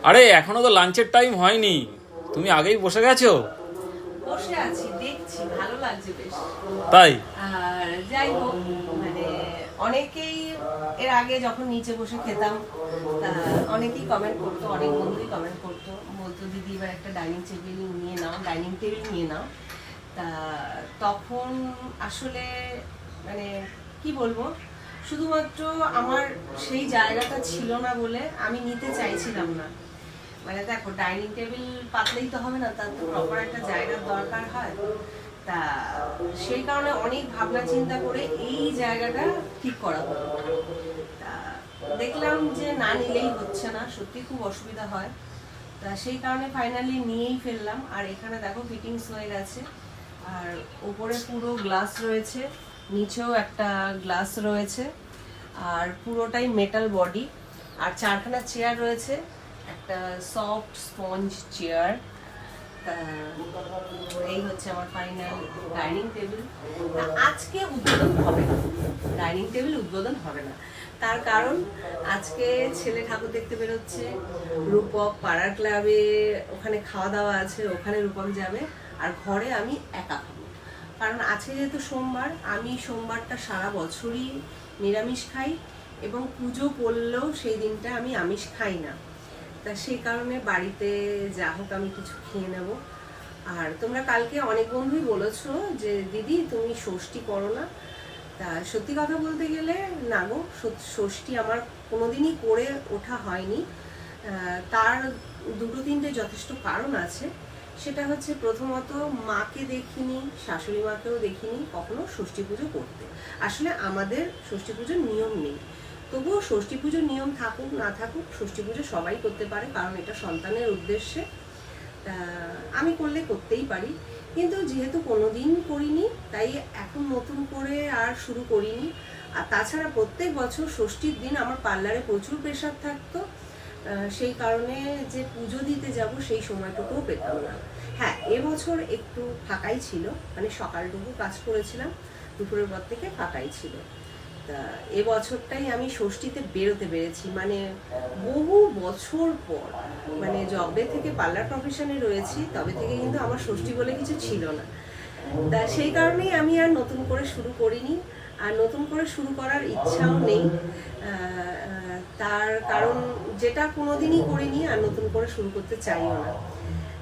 আরে এখনো তো লাঞ্চের টাইম হয়নি, তুমি আগেই বসে গেছো? বসে আছি, দেখছি, ভালো লাগছে বেশ। তাই? আর যাই হোক, মানে অনেকেই এর আগে যখন নিচে বসে খেতাম, তা অনেকেই কমেন্ট করতো, অনেক বন্ধুই কমেন্ট করতো, বলতো দিদি এবার একটা ডাইনিং টেবিল নিয়ে নাও, ডাইনিং টেবিল নিয়ে নাও। তা তখন আসলে মানে কি বলবো, শুধুমাত্র আমার সেই জায়গাটা ছিল না বলে আমি নিতে চাইছিলাম না। মানে দেখো, ডাইনিং টেবিল পাতলেই তো হবে না, তার তো প্রপার একটা জায়গার দরকার হয়। তা সেই কারণে অনেক ভাবনা চিন্তা করে এই জায়গাটা ঠিক করা হলো। তা দেখলাম যে না নিলেই হচ্ছে না, সত্যি খুব অসুবিধা হয়। তা সেই কারণে ফাইনালি নিয়েই ফেললাম। আর এখানে দেখো ফিটিংস হয়ে গেছে, আর উপরে পুরো গ্লাস রয়েছে, নিচেও একটা গ্লাস রয়েছে, আর পুরোটাই মেটাল বডি। আর চারখানা চেয়ার রয়েছে, একটা সফট স্পঞ্জ চেয়ার। এই হচ্ছে আমার ফাইনাল ডাইনিং টেবিল। আজকে উদ্বোধন হবে না, ডাইনিং টেবিল উদ্বোধন হবে না। তার কারণ আজকে ছেলে ঠাকুর দেখতে বেরোচ্ছে, রূপক পাড়ার ক্লাবে ওখানে খাওয়া দাওয়া আছে, ওখানে রূপক যাবে। আর ঘরে আমি একা খাবো, কারণ আজকে যেহেতু সোমবার, আমি সোমবারটা সারা বছরই নিরামিষ খাই, এবং পুজো পড়লেও সেই দিনটা আমি আমিষ খাই না। তা সেই কারণে বাড়িতে যা হোক আমি কিছু খেয়ে নেব। আর তোমরা কালকে অনেক বন্ধুই বলেছো যে দিদি তুমি ষষ্ঠী করো না। তা সত্যি কথা বলতে গেলে না গো, ষষ্ঠী আমার কোনোদিনই করে ওঠা হয়নি। তার দুটো তিনটে যথেষ্ট কারণ আছে। সেটা হচ্ছে, প্রথমত মাকে দেখিনি, শাশুড়ি মাকেও দেখিনি কখনো ষষ্ঠী পুজো করতে। আসলে আমাদের ষষ্ঠী পুজোর নিয়ম নেই, তবুও ষষ্ঠী পুজোর নিয়ম থাকুক না থাকুক, ষষ্ঠী পুজো সবাই করতে পারে, কারণ এটা সন্তানের উদ্দেশ্যে। তা আমি করলে করতেই পারি, কিন্তু যেহেতু কোনোদিন করিনি, তাই এখন নতুন করে আর শুরু করিনি। আর তাছাড়া প্রত্যেক বছর ষষ্ঠীর দিন আমার পার্লারে প্রচুর প্রেশার থাকতো, সেই কারণে যে পুজো দিতে যাব সেই সময়টুকুও পেতাম না। হ্যাঁ, এবছর একটু ফাঁকাই ছিল, মানে সকালটুকু কাজ করেছিলাম, দুপুরের পর থেকে ফাঁকাই ছিল। তা এবছরটাই আমি ষষ্ঠীতে বেরোতে পেরেছি, মানে বহু বছর পর। মানে যবে থেকে পার্লার প্রফেশনে রয়েছি তবে থেকে কিন্তু আমার ষষ্ঠী বলে কিছু ছিল না। তা সেই কারণেই আমি আর নতুন করে শুরু করিনি, আর নতুন করে শুরু করার ইচ্ছাও নেই। তার কারণ যেটা কোনোদিনই করিনি আর নতুন করে শুরু করতে চাইও না।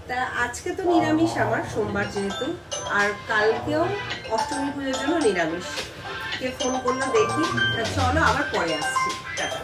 তা আজকে তো নিরামিষ আমার, সোমবার যেহেতু, আর কালকেও অষ্টমী পুজোর জন্য নিরামিষ। কে ফোন করলো দেখি, চলো আবার পরে আসছি। টাটা।